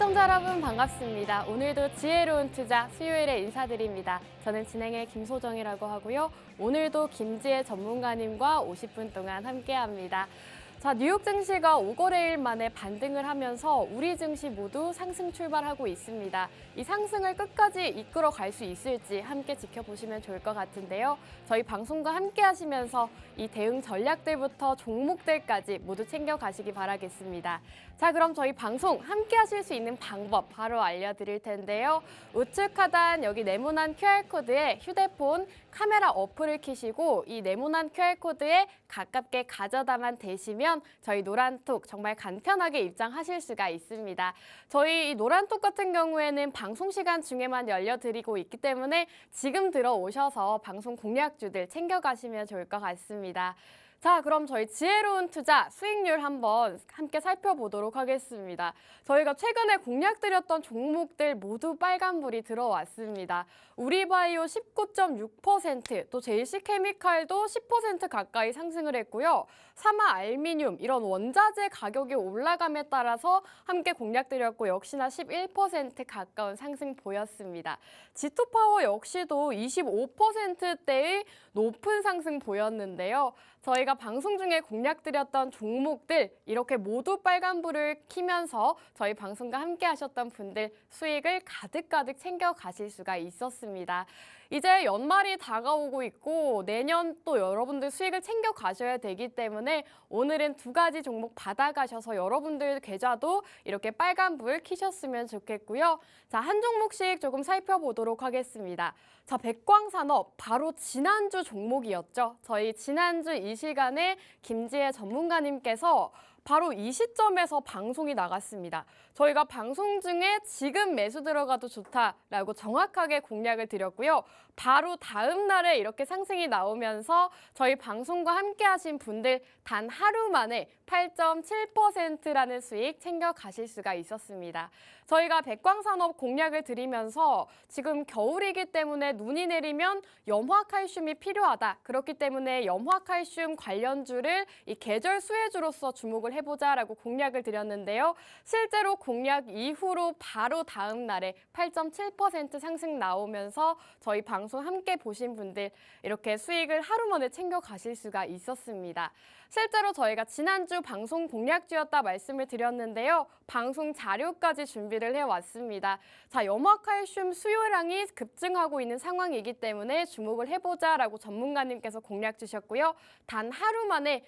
시청자 여러분 반갑습니다. 오늘도 지혜로운 투자 수요일에 인사드립니다. 저는 진행의 김소정이라고 하고요. 오늘도 김지혜 전문가님과 50분 동안 함께합니다. 자, 뉴욕 증시가 5거래일 만에 반등을 하면서 우리 증시 모두 상승 출발하고 있습니다. 이 상승을 끝까지 이끌어 갈 수 있을지 함께 지켜보시면 좋을 것 같은데요. 저희 방송과 함께 하시면서 이 대응 전략들부터 종목들까지 모두 챙겨가시기 바라겠습니다. 자, 그럼 저희 방송 함께 하실 수 있는 방법 바로 알려드릴 텐데요. 우측 하단 여기 네모난 QR코드에 휴대폰 카메라 어플을 켜시고 이 네모난 QR코드에 가깝게 가져다만 대시면 저희 노란톡 정말 간편하게 입장하실 수가 있습니다. 저희 이 노란톡 같은 경우에는 방송 시간 중에만 열려드리고 있기 때문에 지금 들어오셔서 방송 공략주들 챙겨가시면 좋을 것 같습니다. 자, 그럼 저희 지혜로운 투자 수익률 한번 함께 살펴보도록 하겠습니다. 저희가 최근에 공략드렸던 종목들 모두 빨간불이 들어왔습니다. 우리바이오 19.6%, 또 제이씨케미칼도 10% 가까이 상승을 했고요. 사마알미늄 이런 원자재 가격이 올라감에 따라서 함께 공략드렸고 역시나 11% 가까운 상승 보였습니다. 지투파워 역시도 25%대의 높은 상승 보였는데요. 저희가 방송 중에 공략드렸던 종목들 이렇게 모두 빨간불을 켜면서 저희 방송과 함께 하셨던 분들 수익을 가득가득 챙겨가실 수가 있었습니다. 이제 연말이 다가오고 있고 내년 또 여러분들 수익을 챙겨가셔야 되기 때문에 오늘은 두 가지 종목 받아가셔서 여러분들 계좌도 이렇게 빨간불 켜셨으면 좋겠고요. 자, 한 종목씩 조금 살펴보도록 하겠습니다. 자, 백광산업 바로 지난주 종목이었죠. 저희 지난주 이 시간에 김지혜 전문가님께서 바로 이 시점에서 방송이 나갔습니다. 저희가 방송 중에 지금 매수 들어가도 좋다라고 정확하게 공략을 드렸고요. 바로 다음 날에 이렇게 상승이 나오면서 저희 방송과 함께 하신 분들 단 하루 만에 8.7%라는 수익 챙겨가실 수가 있었습니다. 저희가 백광산업 공략을 드리면서 지금 겨울이기 때문에 눈이 내리면 염화칼슘이 필요하다. 그렇기 때문에 염화칼슘 관련주를 이 계절 수혜주로서 주목을 해보자라고 공략을 드렸는데요. 실제로 공략 이후로 바로 다음 날에 8.7% 상승 나오면서 저희 방송 함께 보신 분들 이렇게 수익을 하루 만에 챙겨가실 수가 있었습니다. 실제로 저희가 지난주 방송 공략주였다 말씀을 드렸는데요. 방송 자료까지 준비를 해왔습니다. 자, 염화칼슘 수요량이 급증하고 있는 상황이기 때문에 주목을 해보자라고 전문가님께서 공략 주셨고요. 단 하루 만에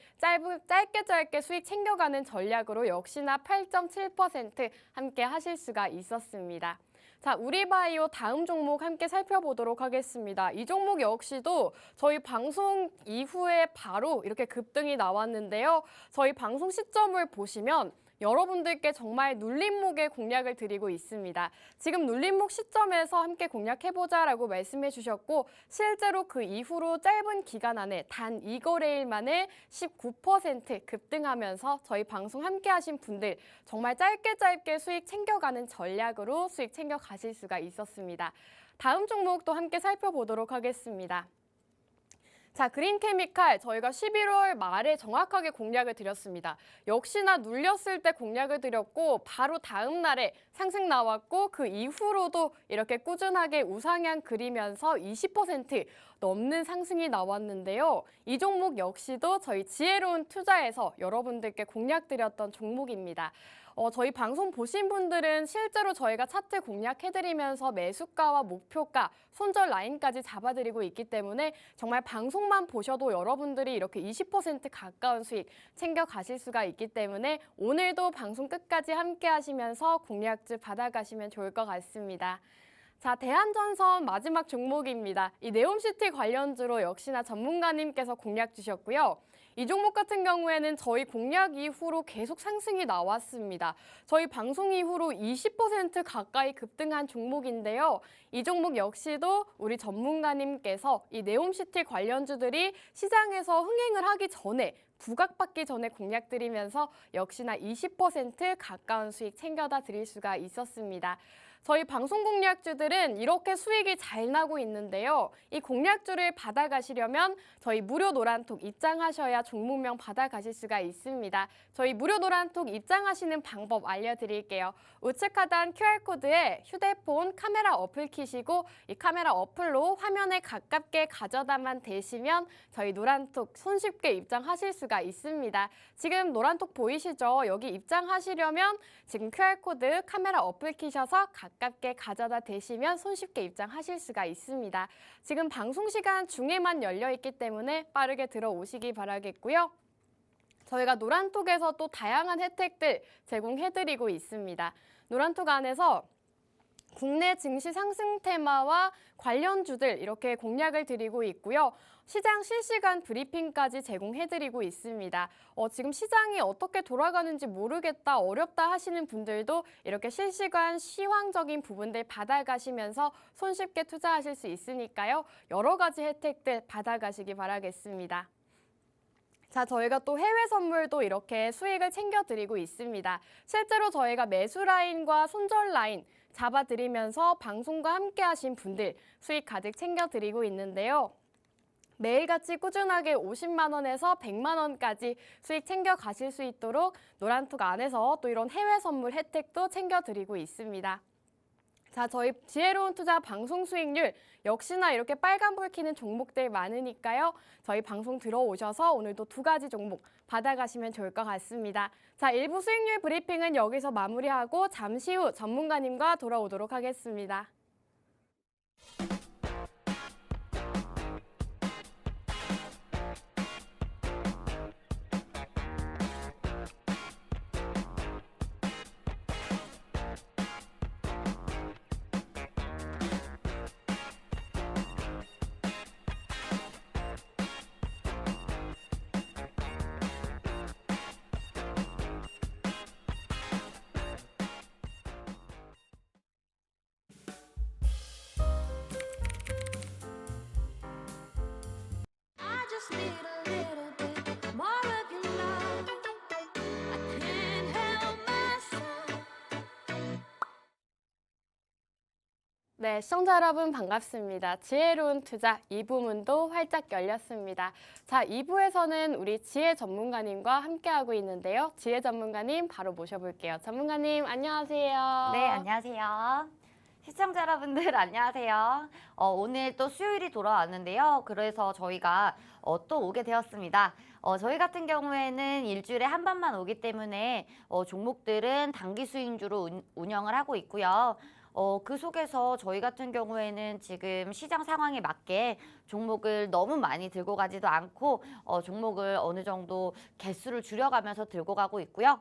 짧게 수익 챙겨가는 전략으로 역시나 8.7% 함께 하실 수가 있었습니다. 자, 우리바이오 다음 종목 함께 살펴보도록 하겠습니다. 이 종목 역시도 저희 방송 이후에 바로 이렇게 급등이 나왔는데요. 저희 방송 시점을 보시면 여러분들께 정말 눌림목의 공략을 드리고 있습니다. 지금 눌림목 시점에서 함께 공략해보자라고 말씀해 주셨고 실제로 그 이후로 짧은 기간 안에 단 2거래일 만에 19% 급등하면서 저희 방송 함께 하신 분들 정말 짧게 수익 챙겨가는 전략으로 수익 챙겨가실 수가 있었습니다. 다음 종목도 함께 살펴보도록 하겠습니다. 자, 그린케미칼 저희가 11월 말에 정확하게 공략을 드렸습니다. 역시나 눌렸을 때 공략을 드렸고 바로 다음 날에 상승 나왔고 그 이후로도 이렇게 꾸준하게 우상향 그리면서 20% 넘는 상승이 나왔는데요. 이 종목 역시도 저희 지혜로운 투자에서 여러분들께 공략 드렸던 종목입니다. 저희 방송 보신 분들은 실제로 저희가 차트 공략해드리면서 매수가와 목표가, 손절 라인까지 잡아드리고 있기 때문에 정말 방송만 보셔도 여러분들이 이렇게 20% 가까운 수익 챙겨가실 수가 있기 때문에 오늘도 방송 끝까지 함께 하시면서 공략주 받아가시면 좋을 것 같습니다. 자, 대한전선 마지막 종목입니다. 이 네옴시티 관련주로 역시나 전문가님께서 공략 주셨고요. 이 종목 같은 경우에는 저희 공략 이후로 계속 상승이 나왔습니다. 저희 방송 이후로 20% 가까이 급등한 종목인데요. 이 종목 역시도 우리 전문가님께서 이 네옴시티 관련주들이 시장에서 흥행을 하기 전에 부각받기 전에 공략드리면서 역시나 20% 가까운 수익 챙겨다 드릴 수가 있었습니다. 저희 방송 공략주들은 이렇게 수익이 잘 나고 있는데요. 이 공략주를 받아가시려면 저희 무료 노란톡 입장하셔야 종목명 받아가실 수가 있습니다. 저희 무료 노란톡 입장하시는 방법 알려드릴게요. 우측 하단 QR코드에 휴대폰 카메라 어플 키시고 이 카메라 어플로 화면에 가깝게 가져다만 대시면 저희 노란톡 손쉽게 입장하실 수가 있습니다. 지금 노란톡 보이시죠? 여기 입장하시려면 지금 QR코드 카메라 어플 키셔서 가깝게 가져다 대시면 손쉽게 입장하실 수가 있습니다. 지금 방송 시간 중에만 열려 있기 때문에 빠르게 들어오시기 바라겠고요. 저희가 노란톡에서 또 다양한 혜택들 제공해드리고 있습니다. 노란톡 안에서 국내 증시 상승 테마와 관련주들 이렇게 공략을 드리고 있고요. 시장 실시간 브리핑까지 제공해드리고 있습니다. 지금 시장이 어떻게 돌아가는지 모르겠다, 어렵다 하시는 분들도 이렇게 실시간 시황적인 부분들 받아가시면서 손쉽게 투자하실 수 있으니까요. 여러 가지 혜택들 받아가시기 바라겠습니다. 자, 저희가 또 해외 선물도 이렇게 수익을 챙겨드리고 있습니다. 실제로 저희가 매수 라인과 손절 라인 잡아드리면서 방송과 함께 하신 분들 수익 가득 챙겨드리고 있는데요. 매일같이 꾸준하게 50만 원에서 100만 원까지 수익 챙겨가실 수 있도록 노란톡 안에서 또 이런 해외 선물 혜택도 챙겨드리고 있습니다. 자, 저희 지혜로운 투자 방송 수익률 역시나 이렇게 빨간불 켜는 종목들 많으니까요. 저희 방송 들어오셔서 오늘도 2가지 종목 받아가시면 좋을 것 같습니다. 자, 일부 수익률 브리핑은 여기서 마무리하고 잠시 후 전문가님과 돌아오도록 하겠습니다. Just need a little bit more of your love. I can't help myself. 네, 시청자 여러분 반갑습니다. 지혜로운 투자 2부문도 활짝 열렸습니다. 자, 2부에서는 우리 지혜 전문가님과 함께하고 있는데요. 지혜 전문가님 바로 모셔볼게요. 전문가님 안녕하세요. 네, 안녕하세요. 시청자 여러분들 안녕하세요. 오늘 또 수요일이 돌아왔는데요. 그래서 저희가 또 오게 되었습니다. 저희 같은 경우에는 일주일에 한 번만 오기 때문에 종목들은 단기 수익주로 운영을 하고 있고요. 그 속에서 저희 같은 경우에는 지금 시장 상황에 맞게 종목을 너무 많이 들고 가지도 않고 종목을 어느 정도 개수를 줄여가면서 들고 가고 있고요.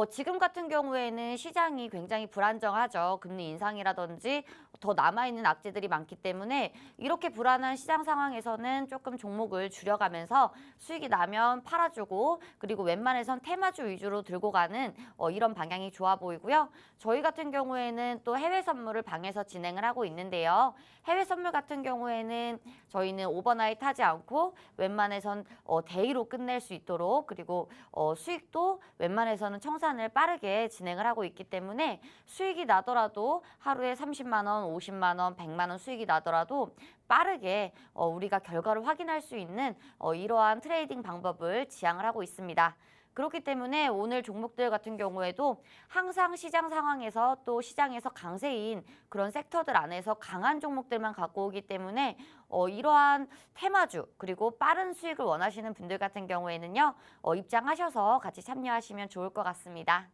지금 같은 경우에는 시장이 굉장히 불안정하죠. 금리 인상이라든지 더 남아있는 악재들이 많기 때문에 이렇게 불안한 시장 상황에서는 조금 종목을 줄여가면서 수익이 나면 팔아주고 그리고 웬만해선 테마주 위주로 들고 가는 이런 방향이 좋아 보이고요. 저희 같은 경우에는 또 해외 선물을 방에서 진행을 하고 있는데요. 해외 선물 같은 경우에는 저희는 오버나잇 하지 않고 웬만해선 데이로 끝낼 수 있도록 그리고 수익도 웬만해서는 청산을 빠르게 진행을 하고 있기 때문에 수익이 나더라도 하루에 30만 원, 50만 원, 100만 원 수익이 나더라도 빠르게 우리가 결과를 확인할 수 있는 이러한 트레이딩 방법을 지향을 하고 있습니다. 그렇기 때문에 오늘 종목들 같은 경우에도 항상 시장 상황에서 또 시장에서 강세인 그런 섹터들 안에서 강한 종목들만 갖고 오기 때문에 이러한 테마주 그리고 빠른 수익을 원하시는 분들 같은 경우에는요 입장하셔서 같이 참여하시면 좋을 것 같습니다.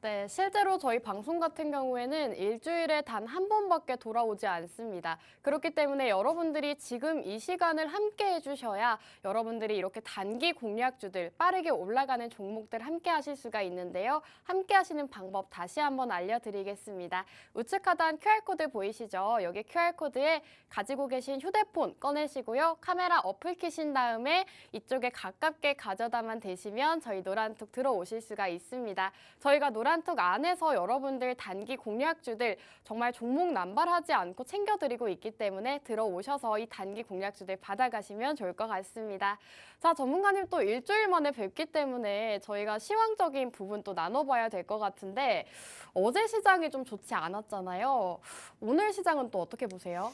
네, 실제로 저희 방송 같은 경우에는 일주일에 단 한 번밖에 돌아오지 않습니다. 그렇기 때문에 여러분들이 지금 이 시간을 함께 해주셔야 여러분들이 이렇게 단기 공략주들, 빠르게 올라가는 종목들 함께 하실 수가 있는데요. 함께 하시는 방법 다시 한번 알려드리겠습니다. 우측 하단 QR코드 보이시죠? 여기 QR코드에 가지고 계신 휴대폰 꺼내시고요. 카메라 어플 켜신 다음에 이쪽에 가깝게 가져다만 대시면 저희 노란톡 들어오실 수가 있습니다. 저희가 노란 내란톡 안에서 여러분들 단기 공략주들 정말 종목 남발하지 않고 챙겨드리고 있기 때문에 들어오셔서 이 단기 공략주들 받아가시면 좋을 것 같습니다. 자, 전문가님 또 일주일 만에 뵙기 때문에 저희가 시황적인 부분 또 나눠봐야 될 것 같은데 어제 시장이 좀 좋지 않았잖아요. 오늘 시장은 또 어떻게 보세요?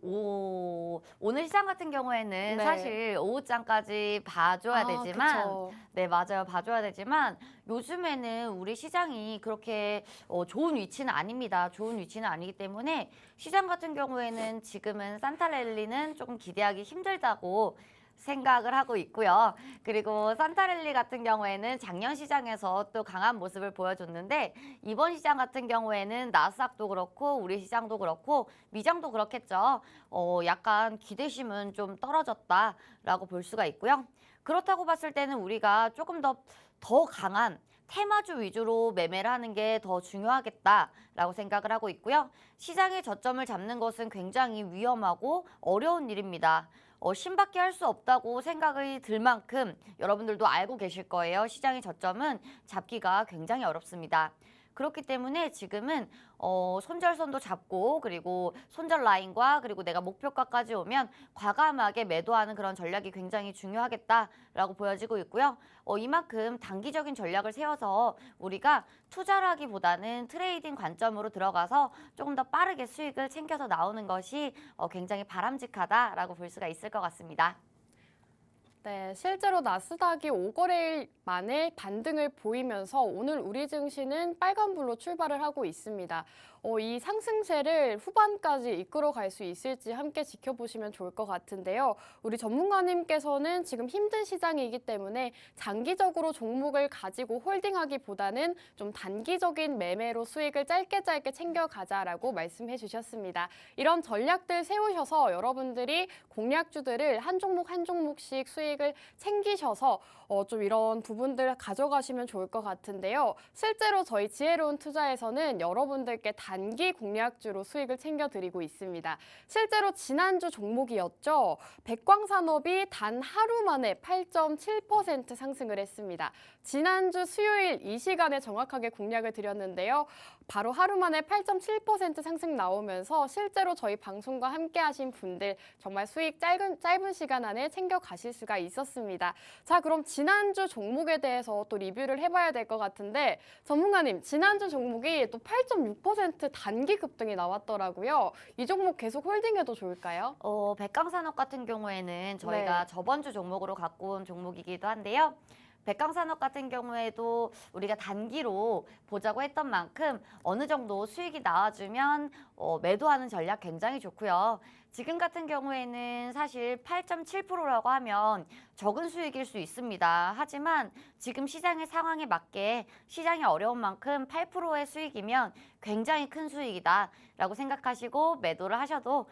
오늘 시장 같은 경우에는 네. 사실 오후장까지 봐줘야 되지만, 그쵸. 네, 맞아요. 봐줘야 되지만, 요즘에는 우리 시장이 그렇게 좋은 위치는 아닙니다. 좋은 위치는 아니기 때문에 시장 같은 경우에는 지금은 산타랠리는 조금 기대하기 힘들다고 생각을 하고 있고요. 그리고 산타랠리 같은 경우에는 작년 시장에서 또 강한 모습을 보여줬는데 이번 시장 같은 경우에는 나스닥도 그렇고 우리 시장도 그렇고 미장도 그렇겠죠. 약간 기대심은 좀 떨어졌다라고 볼 수가 있고요. 그렇다고 봤을 때는 우리가 조금 더 강한 테마주 위주로 매매를 하는 게 더 중요하겠다라고 생각을 하고 있고요. 시장의 저점을 잡는 것은 굉장히 위험하고 어려운 일입니다. 신밖에 할 수 없다고 생각이 들 만큼 여러분들도 알고 계실 거예요. 시장의 저점은 잡기가 굉장히 어렵습니다. 그렇기 때문에 지금은 손절선도 잡고 그리고 손절 라인과 그리고 내가 목표가까지 오면 과감하게 매도하는 그런 전략이 굉장히 중요하겠다라고 보여지고 있고요. 이만큼 단기적인 전략을 세워서 우리가 투자를 하기보다는 트레이딩 관점으로 들어가서 조금 더 빠르게 수익을 챙겨서 나오는 것이 굉장히 바람직하다라고 볼 수가 있을 것 같습니다. 네, 실제로 나스닥이 5거래일 만에 반등을 보이면서 오늘 우리 증시는 빨간불로 출발을 하고 있습니다. 이 상승세를 후반까지 이끌어갈 수 있을지 함께 지켜보시면 좋을 것 같은데요. 우리 전문가님께서는 지금 힘든 시장이기 때문에 장기적으로 종목을 가지고 홀딩하기보다는 좀 단기적인 매매로 수익을 짧게 챙겨가자라고 말씀해 주셨습니다. 이런 전략들 세우셔서 여러분들이 공략주들을 한 종목 한 종목씩 수익을 챙기셔서 좀 이런 부분들 가져가시면 좋을 것 같은데요. 실제로 저희 지혜로운 투자에서는 여러분들께 단기 공략주로 수익을 챙겨드리고 있습니다. 실제로 지난주 종목이었죠. 백광산업이 단 하루 만에 8.7% 상승을 했습니다. 지난주 수요일 이 시간에 정확하게 공략을 드렸는데요. 바로 하루 만에 8.7% 상승 나오면서 실제로 저희 방송과 함께 하신 분들 정말 수익 짧은 시간 안에 챙겨가실 수가 있었습니다. 자, 그럼 지난주 종목에 대해서 또 리뷰를 해봐야 될 것 같은데 전문가님, 지난주 종목이 또 8.6% 단기 급등이 나왔더라고요. 이 종목 계속 홀딩해도 좋을까요? 백광산업 같은 경우에는 저희가 네. 저번 주 종목으로 갖고 온 종목이기도 한데요. 백광산업 같은 경우에도 우리가 단기로 보자고 했던 만큼 어느 정도 수익이 나와주면 매도하는 전략 굉장히 좋고요. 지금 같은 경우에는 사실 8.7%라고 하면 적은 수익일 수 있습니다. 하지만 지금 시장의 상황에 맞게 시장이 어려운 만큼 8%의 수익이면 굉장히 큰 수익이다라고 생각하시고 매도를 하셔도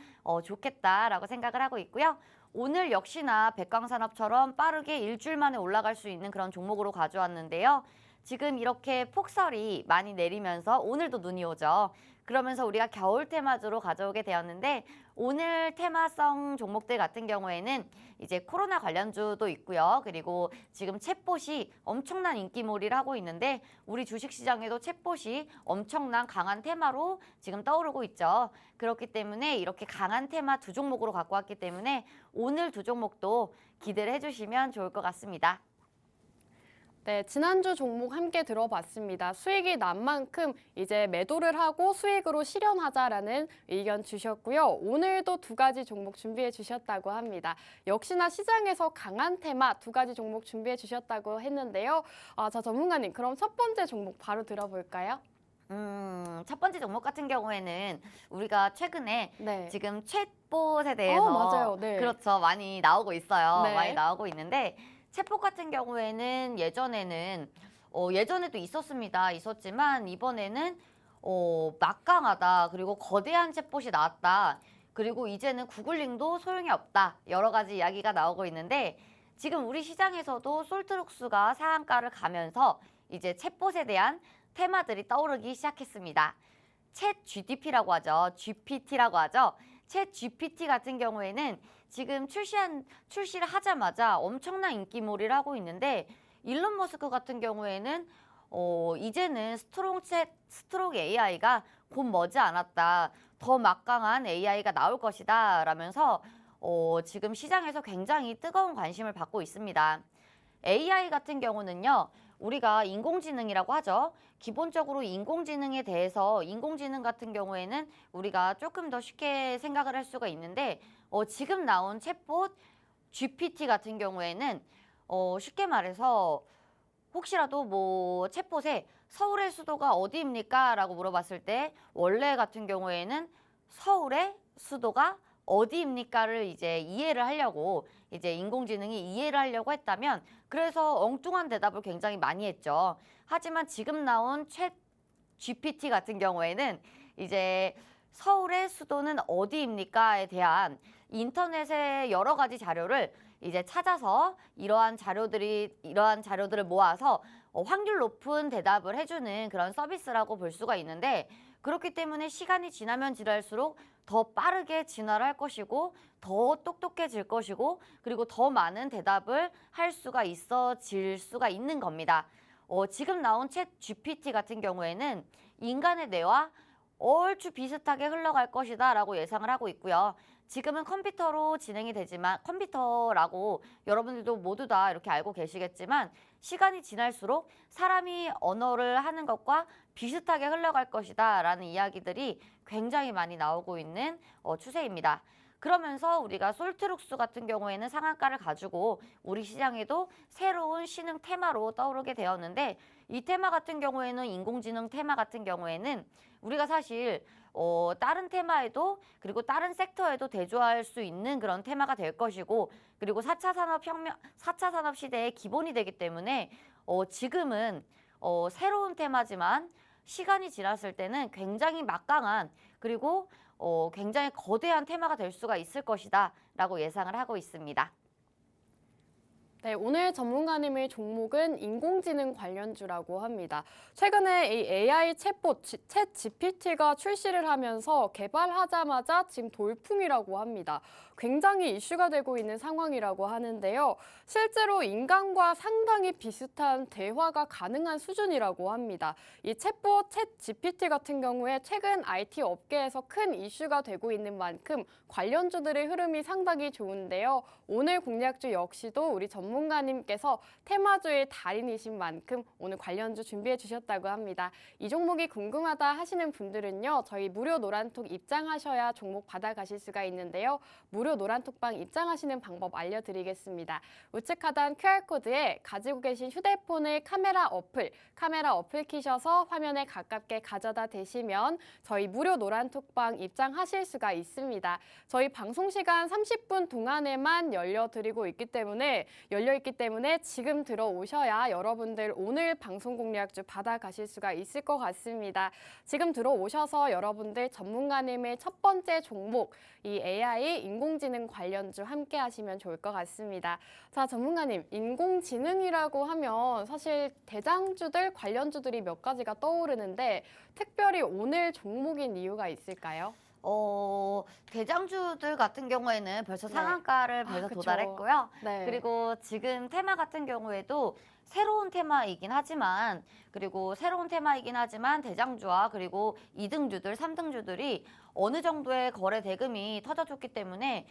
좋겠다라고 생각을 하고 있고요. 오늘 역시나 백광산업처럼 빠르게 일주일 만에 올라갈 수 있는 그런 종목으로 가져왔는데요. 지금 이렇게 폭설이 많이 내리면서 오늘도 눈이 오죠. 그러면서 우리가 겨울 테마주로 가져오게 되었는데 오늘 테마성 종목들 같은 경우에는 이제 코로나 관련주도 있고요. 그리고 지금 챗봇이 엄청난 인기몰이를 하고 있는데 우리 주식시장에도 챗봇이 엄청난 강한 테마로 지금 떠오르고 있죠. 그렇기 때문에 이렇게 강한 테마 두 종목으로 갖고 왔기 때문에 오늘 두 종목도 기대를 해주시면 좋을 것 같습니다. 네, 지난주 종목 함께 들어봤습니다. 수익이 난 만큼 이제 매도를 하고 수익으로 실현하자라는 의견 주셨고요. 오늘도 두 가지 종목 준비해 주셨다고 합니다. 역시나 시장에서 강한 테마 두 가지 종목 준비해 주셨다고 했는데요. 자, 전문가님, 그럼 첫 번째 종목 바로 들어볼까요? 첫 번째 종목 같은 경우에는 우리가 최근에 네. 지금 챗봇에 대해서 맞아요. 네. 그렇죠. 많이 나오고 있어요. 네. 많이 나오고 있는데 챗봇 같은 경우에는 예전에도 있었지만 이번에는 막강하다. 그리고 거대한 챗봇이 나왔다. 그리고 이제는 구글링도 소용이 없다. 여러 가지 이야기가 나오고 있는데 지금 우리 시장에서도 솔트룩스가 상한가를 가면서 이제 챗봇에 대한 테마들이 떠오르기 시작했습니다. 챗 GDP라고 하죠. GPT라고 하죠. 챗 GPT 같은 경우에는 지금 출시를 하자마자 엄청난 인기몰이를 하고 있는데 일론 머스크 같은 경우에는 이제는 스트롱 AI가 곧 머지않았다. 더 막강한 AI가 나올 것이다. 라면서 지금 시장에서 굉장히 뜨거운 관심을 받고 있습니다. AI 같은 경우는요, 우리가 인공지능이라고 하죠. 기본적으로 인공지능에 대해서 인공지능 같은 경우에는 우리가 조금 더 쉽게 생각을 할 수가 있는데 지금 나온 챗봇 GPT 같은 경우에는 쉽게 말해서 혹시라도 뭐 챗봇에 서울의 수도가 어디입니까? 라고 물어봤을 때 원래 같은 경우에는 서울의 수도가 어디입니까를 이제 이해를 하려고 이제 인공지능이 이해를 하려고 했다면 그래서 엉뚱한 대답을 굉장히 많이 했죠. 하지만 지금 나온 챗 GPT 같은 경우에는 이제 서울의 수도는 어디입니까에 대한 인터넷의 여러 가지 자료를 이제 찾아서 이러한 자료들을 모아서 확률 높은 대답을 해주는 그런 서비스라고 볼 수가 있는데 그렇기 때문에 시간이 지나면 지날수록 더 빠르게 진화를 할 것이고 더 똑똑해질 것이고 그리고 더 많은 대답을 할 수가 있어질 수가 있는 겁니다. 지금 나온 챗 GPT 같은 경우에는 인간의 뇌와 얼추 비슷하게 흘러갈 것이다 라고 예상을 하고 있고요. 지금은 컴퓨터로 진행이 되지만 컴퓨터라고 여러분들도 모두 다 이렇게 알고 계시겠지만 시간이 지날수록 사람이 언어를 하는 것과 비슷하게 흘러갈 것이다 라는 이야기들이 굉장히 많이 나오고 있는 추세입니다. 그러면서 우리가 솔트룩스 같은 경우에는 상한가를 가지고 우리 시장에도 새로운 신흥 테마로 떠오르게 되었는데 이 테마 같은 경우에는 인공지능 테마 같은 경우에는 우리가 사실 다른 테마에도 그리고 다른 섹터에도 대조할 수 있는 그런 테마가 될 것이고 그리고 4차 산업 시대의 기본이 되기 때문에 지금은 새로운 테마지만 시간이 지났을 때는 굉장히 막강한 그리고 굉장히 거대한 테마가 될 수가 있을 것이다 라고 예상을 하고 있습니다. 네, 오늘 전문가님의 종목은 인공지능 관련주라고 합니다. 최근에 이 AI 챗봇 챗 GPT가 출시를 하면서 개발하자마자 지금 돌풍이라고 합니다. 굉장히 이슈가 되고 있는 상황이라고 하는데요. 실제로 인간과 상당히 비슷한 대화가 가능한 수준이라고 합니다. 이 챗봇 챗 GPT 같은 경우에 최근 IT 업계에서 큰 이슈가 되고 있는 만큼 관련주들의 흐름이 상당히 좋은데요. 오늘 공략주 역시도 우리 전문가님께서 테마주의 달인이신 만큼 오늘 관련주 준비해 주셨다고 합니다. 이 종목이 궁금하다 하시는 분들은요. 저희 무료 노란톡 입장하셔야 종목 받아가실 수가 있는데요. 무료 노란톡방 입장하시는 방법 알려드리겠습니다. 우측 하단 QR코드에 가지고 계신 휴대폰의 카메라 어플 키셔서 화면에 가깝게 가져다 대시면 저희 무료 노란톡방 입장하실 수가 있습니다. 저희 방송 시간 30분 동안에만 열려있기 때문에 지금 들어오셔야 여러분들 오늘 방송 공략주 받아가실 수가 있을 것 같습니다. 지금 들어오셔서 여러분들 전문가님의 첫 번째 종목 이 AI 인공지능 관련주 함께 하시면 좋을 것 같습니다. 자, 전문가님, 인공지능이라고 하면 사실 대장주들, 관련주들이 몇 가지가 떠오르는데 특별히 오늘 종목인 이유가 있을까요? 대장주들 같은 경우에는 벌써 네. 상한가를 벌써 그쵸. 도달했고요. 네. 그리고 지금 테마 같은 경우에도 새로운 테마이긴 하지만 대장주와 그리고 2등주들, 3등주들이 어느 정도의 거래 대금이 터져줬기 때문에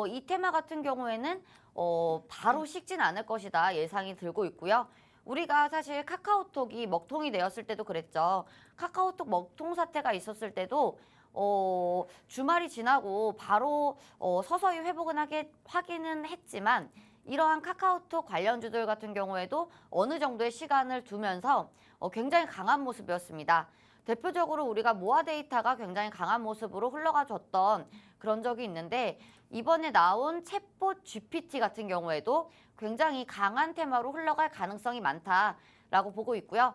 이 테마 같은 경우에는 바로 식진 않을 것이다 예상이 들고 있고요. 우리가 사실 카카오톡이 먹통이 되었을 때도 그랬죠. 카카오톡 먹통 사태가 있었을 때도 주말이 지나고 바로 서서히 회복은 하기는 했지만 이러한 카카오톡 관련주들 같은 경우에도 어느 정도의 시간을 두면서 굉장히 강한 모습이었습니다. 대표적으로 우리가 모아 데이터가 굉장히 강한 모습으로 흘러가줬던 그런 적이 있는데 이번에 나온 챗봇 GPT 같은 경우에도 굉장히 강한 테마로 흘러갈 가능성이 많다라고 보고 있고요.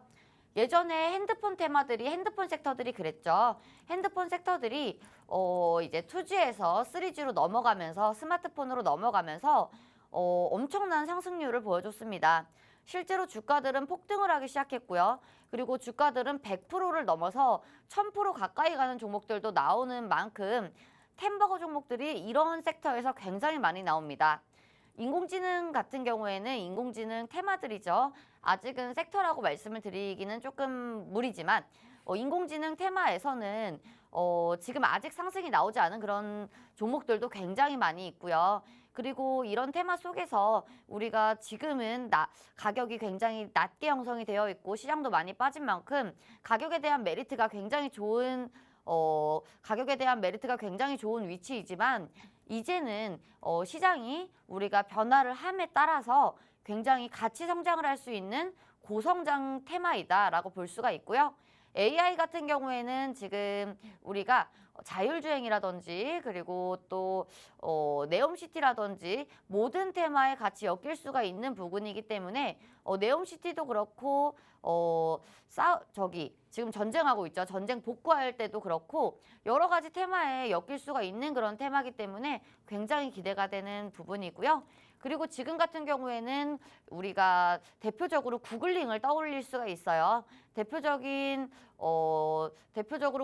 예전에 핸드폰 섹터들이 그랬죠. 핸드폰 섹터들이 이제 2G에서 3G로 넘어가면서 스마트폰으로 넘어가면서 엄청난 상승률을 보여줬습니다. 실제로 주가들은 폭등을 하기 시작했고요. 그리고 주가들은 100%를 넘어서 1000% 가까이 가는 종목들도 나오는 만큼 햄버거 종목들이 이런 섹터에서 굉장히 많이 나옵니다. 인공지능 같은 경우에는 인공지능 테마들이죠. 아직은 섹터라고 말씀을 드리기는 조금 무리지만 인공지능 테마에서는 지금 아직 상승이 나오지 않은 그런 종목들도 굉장히 많이 있고요. 그리고 이런 테마 속에서 우리가 지금은 가격이 굉장히 낮게 형성이 되어 있고 시장도 많이 빠진 만큼 가격에 대한 메리트가 굉장히 좋은 위치이지만 이제는 시장이 우리가 변화를 함에 따라서 굉장히 같이 성장을 할 수 있는 고성장 테마이다라고 볼 수가 있고요. AI 같은 경우에는 지금 우리가 자율주행이라든지 그리고 또 네옴시티라든지 모든 테마에 같이 엮일 수가 있는 부분이기 때문에 네옴시티도 그렇고 지금 전쟁하고 있죠. 전쟁 복구할 때도 그렇고 여러 가지 테마에 엮일 수가 있는 그런 테마이기 때문에 굉장히 기대가 되는 부분이고요. 그리고 지금 같은 경우에는 우리가 대표적으로 구글링을 떠올릴 수가 있어요. 대표적으로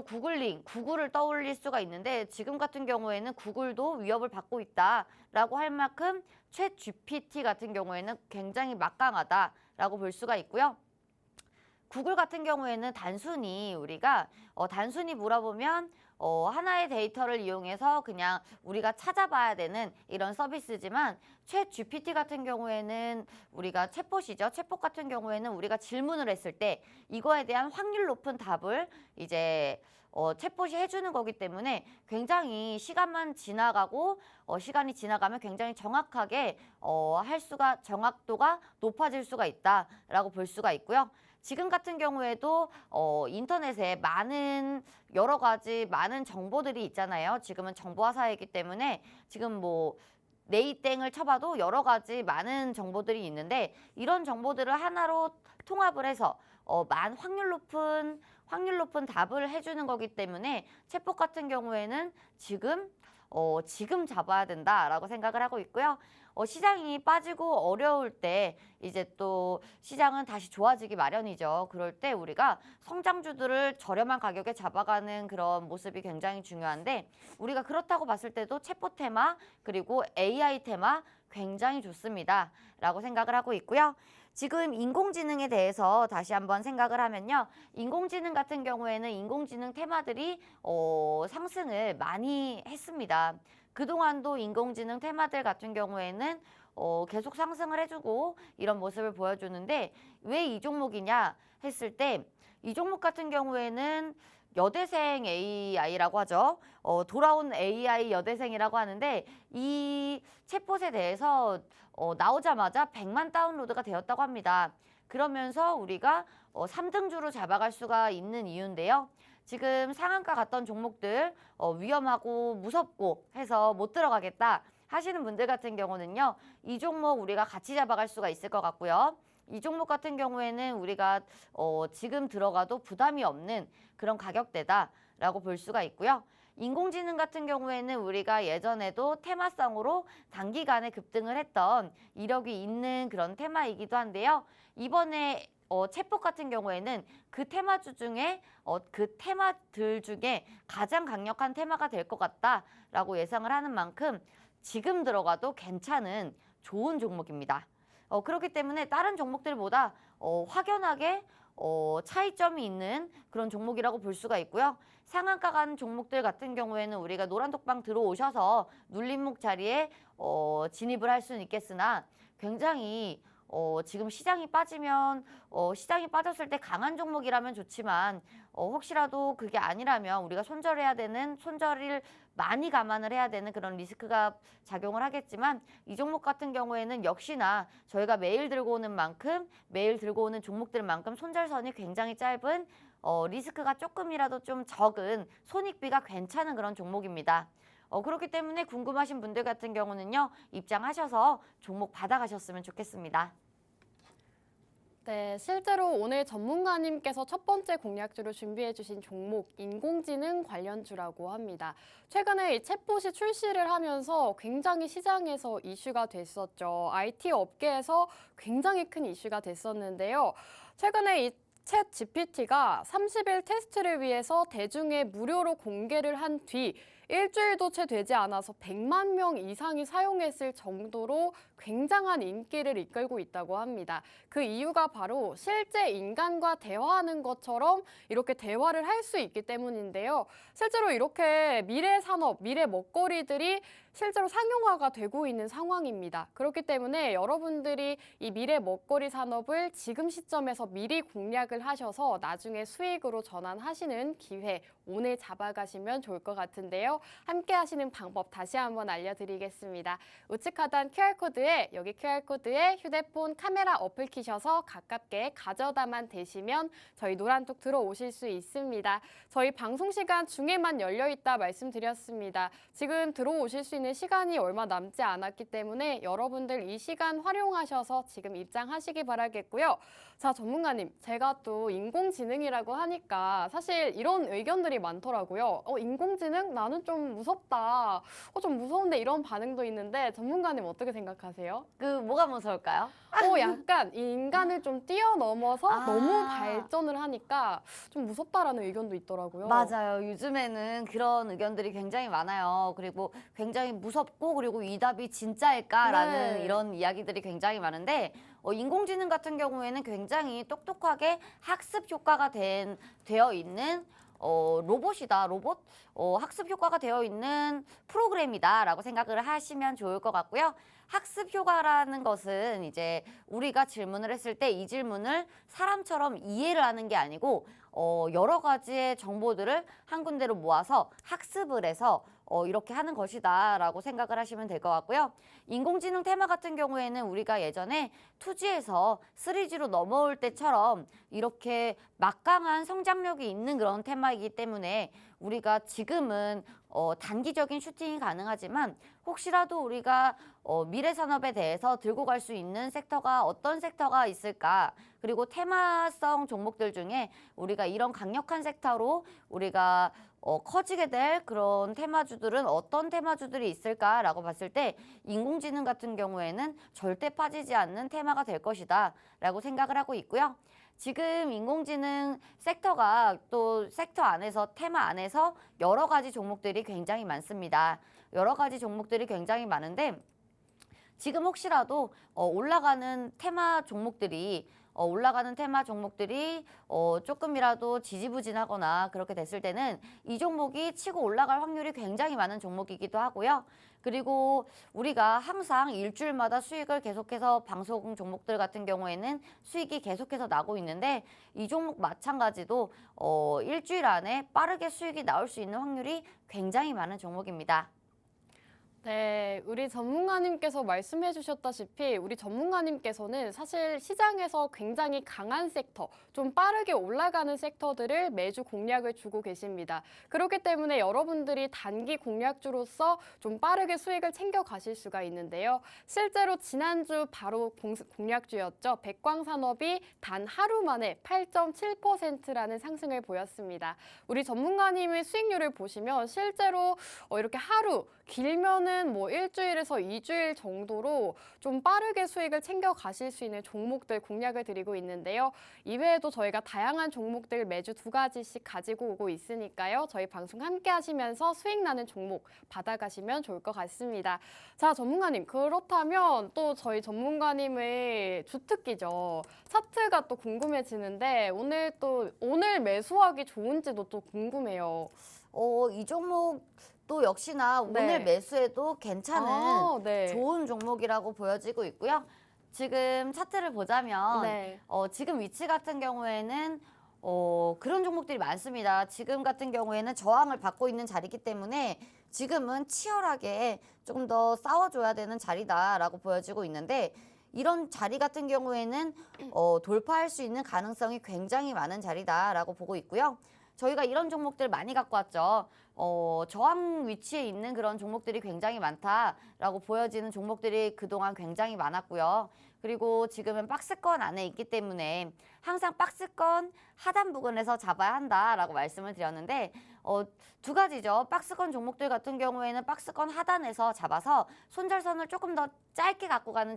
구글을 떠올릴 수가 있는데 지금 같은 경우에는 구글도 위협을 받고 있다라고 할 만큼 챗 GPT 같은 경우에는 굉장히 막강하다라고 볼 수가 있고요. 구글 같은 경우에는 단순히 물어보면 하나의 데이터를 이용해서 그냥 우리가 찾아봐야 되는 이런 서비스지만 챗 GPT 같은 경우에는 우리가 챗봇이죠. 챗봇 같은 경우에는 우리가 질문을 했을 때 이거에 대한 확률 높은 답을 이제 챗봇이 해주는 거기 때문에 굉장히 시간이 지나가면 굉장히 정확하게 정확도가 높아질 수가 있다라고 볼 수가 있고요. 지금 같은 경우에도 인터넷에 여러 가지 많은 정보들이 있잖아요. 지금은 정보화 사회이기 때문에 지금 네이땡을 쳐봐도 여러 가지 많은 정보들이 있는데 이런 정보들을 하나로 통합을 해서 확률 높은 답을 해주는 거기 때문에 챗봇 같은 경우에는 지금 잡아야 된다라고 생각을 하고 있고요. 시장이 빠지고 어려울 때 이제 또 시장은 다시 좋아지기 마련이죠. 그럴 때 우리가 성장주들을 저렴한 가격에 잡아가는 그런 모습이 굉장히 중요한데 우리가 그렇다고 봤을 때도 챗봇 테마 그리고 AI 테마 굉장히 좋습니다. 라고 생각을 하고 있고요. 지금 인공지능에 대해서 다시 한번 생각을 하면요. 인공지능 같은 경우에는 인공지능 테마들이 상승을 많이 했습니다. 그동안도 인공지능 테마들 같은 경우에는 계속 상승을 해주고 이런 모습을 보여주는데 왜 이 종목이냐 했을 때 이 종목 같은 경우에는 여대생 AI라고 하죠. 돌아온 AI 여대생이라고 하는데 이 챗봇에 대해서 나오자마자 100만 다운로드가 되었다고 합니다. 그러면서 우리가 3등주로 잡아갈 수가 있는 이유인데요. 지금 상한가 갔던 종목들 위험하고 무섭고 해서 못 들어가겠다 하시는 분들 같은 경우는요. 이 종목 우리가 같이 잡아갈 수가 있을 것 같고요. 이 종목 같은 경우에는 우리가 지금 들어가도 부담이 없는 그런 가격대다라고 볼 수가 있고요. 인공지능 같은 경우에는 우리가 예전에도 테마성으로 단기간에 급등을 했던 이력이 있는 그런 테마이기도 한데요. 이번에 챗봇 같은 경우에는 그 테마들 중에 가장 강력한 테마가 될 것 같다라고 예상을 하는 만큼 지금 들어가도 괜찮은 좋은 종목입니다. 그렇기 때문에 다른 종목들보다 확연하게 차이점이 있는 그런 종목이라고 볼 수가 있고요. 상한가 간 종목들 같은 경우에는 우리가 노란톡방 들어오셔서 눌림목 자리에 진입을 할 수는 있겠으나 굉장히 지금 시장이 빠졌을 때 강한 종목이라면 좋지만 혹시라도 그게 아니라면 우리가 손절을 많이 감안을 해야 되는 그런 리스크가 작용을 하겠지만 이 종목 같은 경우에는 역시나 저희가 매일 들고 오는 종목들만큼 손절선이 굉장히 짧은 리스크가 조금이라도 좀 적은 손익비가 괜찮은 그런 종목입니다. 그렇기 때문에 궁금하신 분들 같은 경우는요. 입장하셔서 종목 받아가셨으면 좋겠습니다. 네, 실제로 오늘 전문가님께서 첫 번째 공략주로 준비해 주신 종목 인공지능 관련주라고 합니다. 최근에 이 챗봇이 출시를 하면서 굉장히 시장에서 이슈가 됐었죠. IT 업계에서 굉장히 큰 이슈가 됐었는데요. 최근에 이 챗 GPT가 30일 테스트를 위해서 대중에 무료로 공개를 한 뒤 일주일도 채 되지 않아서 100만 명 이상이 사용했을 정도로 굉장한 인기를 이끌고 있다고 합니다. 그 이유가 바로 실제 인간과 대화하는 것처럼 이렇게 대화를 할 수 있기 때문인데요. 실제로 이렇게 미래 산업, 미래 먹거리들이 실제로 상용화가 되고 있는 상황입니다. 그렇기 때문에 여러분들이 이 미래 먹거리 산업을 지금 시점에서 미리 공략을 하셔서 나중에 수익으로 전환하시는 기회 오늘 잡아가시면 좋을 것 같은데요. 함께 하시는 방법 다시 한번 알려드리겠습니다. 우측 하단 QR코드에 여기 QR코드에 휴대폰 카메라 어플 키셔서 가깝게 가져다만 대시면 저희 노란톡 들어오실 수 있습니다. 저희 방송 시간 중에만 열려있다 말씀드렸습니다. 지금 들어오실 수 있는 시간이 얼마 남지 않았기 때문에 여러분들 이 시간 활용하셔서 지금 입장하시기 바라겠고요. 자, 전문가님, 제가 또 인공지능이라고 하니까 사실 이런 의견들이 많더라고요. 인공지능? 나는 좀 무섭다. 좀 무서운데 이런 반응도 있는데 전문가님 어떻게 생각하세요? 뭐가 무서울까요? 약간 인간을 좀 뛰어넘어서 아. 너무 발전을 하니까 좀 무섭다라는 의견도 있더라고요. 맞아요. 요즘에는 그런 의견들이 굉장히 많아요. 그리고 굉장히 무섭고 그리고 이 답이 진짜일까라는 네. 이런 이야기들이 굉장히 많은데 인공지능 같은 경우에는 굉장히 똑똑하게 학습 효과가 되어 있는 로봇이다. 로봇? 학습 효과가 되어 있는 프로그램이다라고 생각을 하시면 좋을 것 같고요. 학습 효과라는 것은 이제 우리가 질문을 했을 때 이 질문을 사람처럼 이해를 하는 게 아니고 여러 가지의 정보들을 한 군데로 모아서 학습을 해서 이렇게 하는 것이다라고 생각을 하시면 될 것 같고요. 인공지능 테마 같은 경우에는 우리가 예전에 2G에서 3G로 넘어올 때처럼 이렇게 막강한 성장력이 있는 그런 테마이기 때문에 우리가 지금은 단기적인 슈팅이 가능하지만 혹시라도 우리가 미래 산업에 대해서 들고 갈 수 있는 섹터가 어떤 섹터가 있을까? 그리고 테마성 종목들 중에 우리가 이런 강력한 섹터로 우리가 커지게 될 그런 테마주들은 어떤 테마주들이 있을까라고 봤을 때 인공지능 같은 경우에는 절대 빠지지 않는 테마가 될 것이다 라고 생각을 하고 있고요. 지금 인공지능 섹터가 또 섹터 안에서 테마 안에서 여러 가지 종목들이 굉장히 많습니다. 여러 가지 종목들이 굉장히 많은데 지금 혹시라도 올라가는 테마 종목들이 조금이라도 지지부진하거나 그렇게 됐을 때는 이 종목이 치고 올라갈 확률이 굉장히 많은 종목이기도 하고요. 그리고 우리가 항상 일주일마다 수익을 계속해서 방송 종목들 같은 경우에는 수익이 계속해서 나고 있는데 이 종목 마찬가지도 일주일 안에 빠르게 수익이 나올 수 있는 확률이 굉장히 많은 종목입니다. 네, 우리 전문가님께서 말씀해 주셨다시피 우리 전문가님께서는 사실 시장에서 굉장히 강한 섹터, 좀 빠르게 올라가는 섹터들을 매주 공략을 주고 계십니다. 그렇기 때문에 여러분들이 단기 공략주로서 좀 빠르게 수익을 챙겨 가실 수가 있는데요. 실제로 지난주 바로 공략주였죠. 백광산업이 단 하루 만에 8.7%라는 상승을 보였습니다. 우리 전문가님의 수익률을 보시면 실제로 이렇게 하루, 길면은 뭐 일주일에서 2주일 정도로 좀 빠르게 수익을 챙겨 가실 수 있는 종목들 공략을 드리고 있는데요. 이외에도 저희가 다양한 종목들 매주 2가지씩 가지고 오고 있으니까요. 저희 방송 함께 하시면서 수익 나는 종목 받아가시면 좋을 것 같습니다. 자, 전문가님, 그렇다면 또 저희 전문가님의 주특기죠. 차트가 또 궁금해지는데 오늘 매수하기 좋은지도 또 궁금해요. 이 종목도 역시나 네. 오늘 매수해도 괜찮은 네. 좋은 종목이라고 보여지고 있고요. 지금 차트를 보자면 네. 지금 위치 같은 경우에는 그런 종목들이 많습니다. 지금 같은 경우에는 저항을 받고 있는 자리이기 때문에 지금은 치열하게 조금 더 싸워줘야 되는 자리다라고 보여지고 있는데 이런 자리 같은 경우에는 돌파할 수 있는 가능성이 굉장히 많은 자리다라고 보고 있고요. 저희가 이런 종목들 많이 갖고 왔죠. 저항 위치에 있는 그런 종목들이 굉장히 많다라고 보여지는 종목들이 그동안 굉장히 많았고요. 그리고 지금은 박스권 안에 있기 때문에 항상 박스권 하단 부근에서 잡아야 한다라고 말씀을 드렸는데 2가지죠. 박스권 종목들 같은 경우에는 박스권 하단에서 잡아서 손절선을 조금 더 짧게 갖고 가는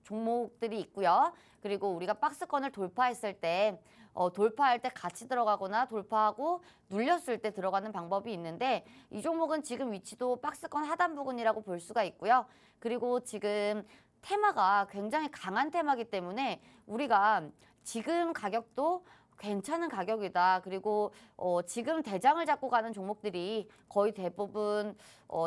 종목들이 있고요. 그리고 우리가 박스권을 돌파했을 때 돌파할 때 같이 들어가거나 돌파하고 눌렸을 때 들어가는 방법이 있는데 이 종목은 지금 위치도 박스권 하단 부근이라고 볼 수가 있고요. 그리고 지금 테마가 굉장히 강한 테마이기 때문에 우리가 지금 가격도 괜찮은 가격이다. 그리고 지금 대장을 잡고 가는 종목들이 거의 대부분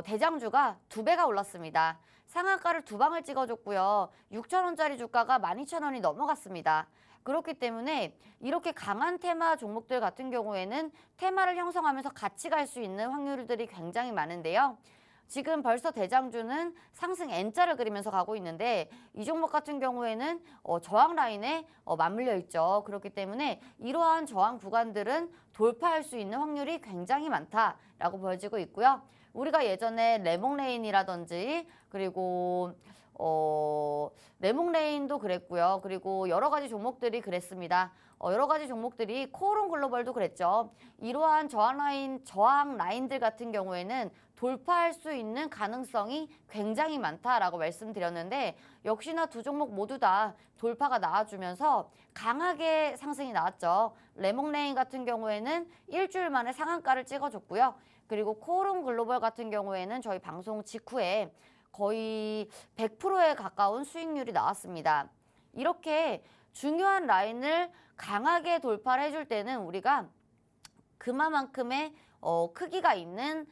대장주가 2배가 올랐습니다. 상한가를 2방을 찍어줬고요. 6,000원짜리 주가가 12,000원이 넘어갔습니다. 그렇기 때문에 이렇게 강한 테마 종목들 같은 경우에는 테마를 형성하면서 같이 갈 수 있는 확률들이 굉장히 많은데요. 지금 벌써 대장주는 상승 N자를 그리면서 가고 있는데 이 종목 같은 경우에는 저항 라인에 맞물려 있죠. 그렇기 때문에 이러한 저항 구간들은 돌파할 수 있는 확률이 굉장히 많다라고 보여지고 있고요. 우리가 예전에 레몽레인이라든지 그리고 레몽레인도 그랬고요. 그리고 여러 가지 종목들이 그랬습니다. 여러 가지 종목들이 코오롱 글로벌도 그랬죠. 이러한 저항 라인들 같은 경우에는 돌파할 수 있는 가능성이 굉장히 많다라고 말씀드렸는데 역시나 두 종목 모두 다 돌파가 나와주면서 강하게 상승이 나왔죠. 레몽레인 같은 경우에는 일주일 만에 상한가를 찍어줬고요. 그리고 코오롱 글로벌 같은 경우에는 저희 방송 직후에 거의 100%에 가까운 수익률이 나왔습니다. 이렇게 중요한 라인을 강하게 돌파를 해줄 때는 우리가 그만큼의 크기가 있는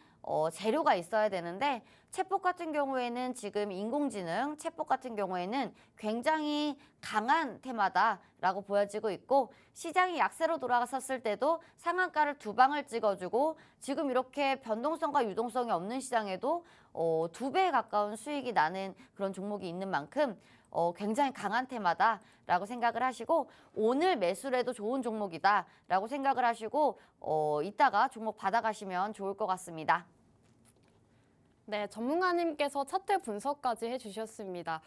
재료가 있어야 되는데 챗봇 같은 경우에는 지금 인공지능 챗봇 같은 경우에는 굉장히 강한 테마다라고 보여지고 있고 시장이 약세로 돌아갔었을 때도 상한가를 2방을 찍어주고 지금 이렇게 변동성과 유동성이 없는 시장에도 2배에 가까운 수익이 나는 그런 종목이 있는 만큼 굉장히 강한 테마다라고 생각을 하시고 오늘 매수를 해도 좋은 종목이다라고 생각을 하시고 이따가 종목 받아가시면 좋을 것 같습니다. 네, 전문가님께서 차트 분석까지 해주셨습니다.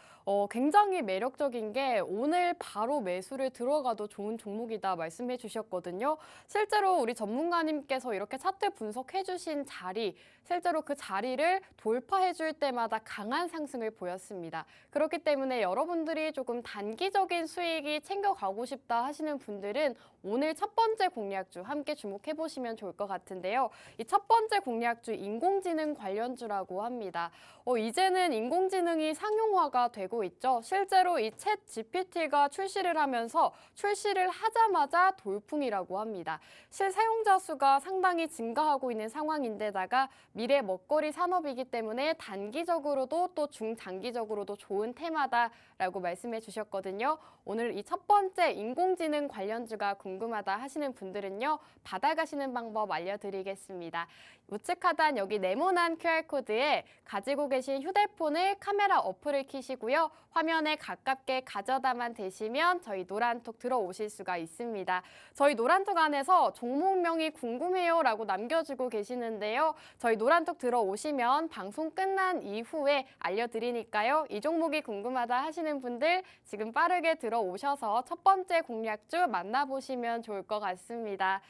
굉장히 매력적인 게 오늘 바로 매수를 들어가도 좋은 종목이다 말씀해 주셨거든요. 실제로 우리 전문가님께서 이렇게 차트 분석해주신 자리, 실제로 그 자리를 돌파해 줄 때마다 강한 상승을 보였습니다. 그렇기 때문에 여러분들이 조금 단기적인 수익이 챙겨가고 싶다 하시는 분들은 오늘 첫 번째 공략주 함께 주목해 보시면 좋을 것 같은데요. 이 첫 번째 공략주 인공지능 관련주라고 합니다. 이제는 인공지능이 상용화가 되고 있죠. 실제로 이 챗 GPT가 출시를 하면서 출시를 하자마자 돌풍이라도 합니다. 실사용자 수가 상당히 증가하고 있는 상황인데다가 미래 먹거리 산업이기 때문에 단기적으로도 또 중장기적으로도 좋은 테마다라고 말씀해 주셨거든요. 오늘 이 첫 번째 인공지능 관련주가 궁금하다 하시는 분들은요. 받아가시는 방법 알려드리겠습니다. 우측 하단 여기 네모난 QR코드에 가지고 계신 휴대폰을 카메라 어플을 켜시고요. 화면에 가깝게 가져다만 대시면 저희 노란톡 들어오실 수가 있습니다. 저희 노란톡 안에서 종목명이 궁금해요 라고 남겨주고 계시는데요. 저희 노란톡 들어오시면 방송 끝난 이후에 알려드리니까요. 이 종목이 궁금하다 하시는 분들 지금 빠르게 들어오셔서 첫 번째 공략주 만나보시면 좋을 것 같습니다.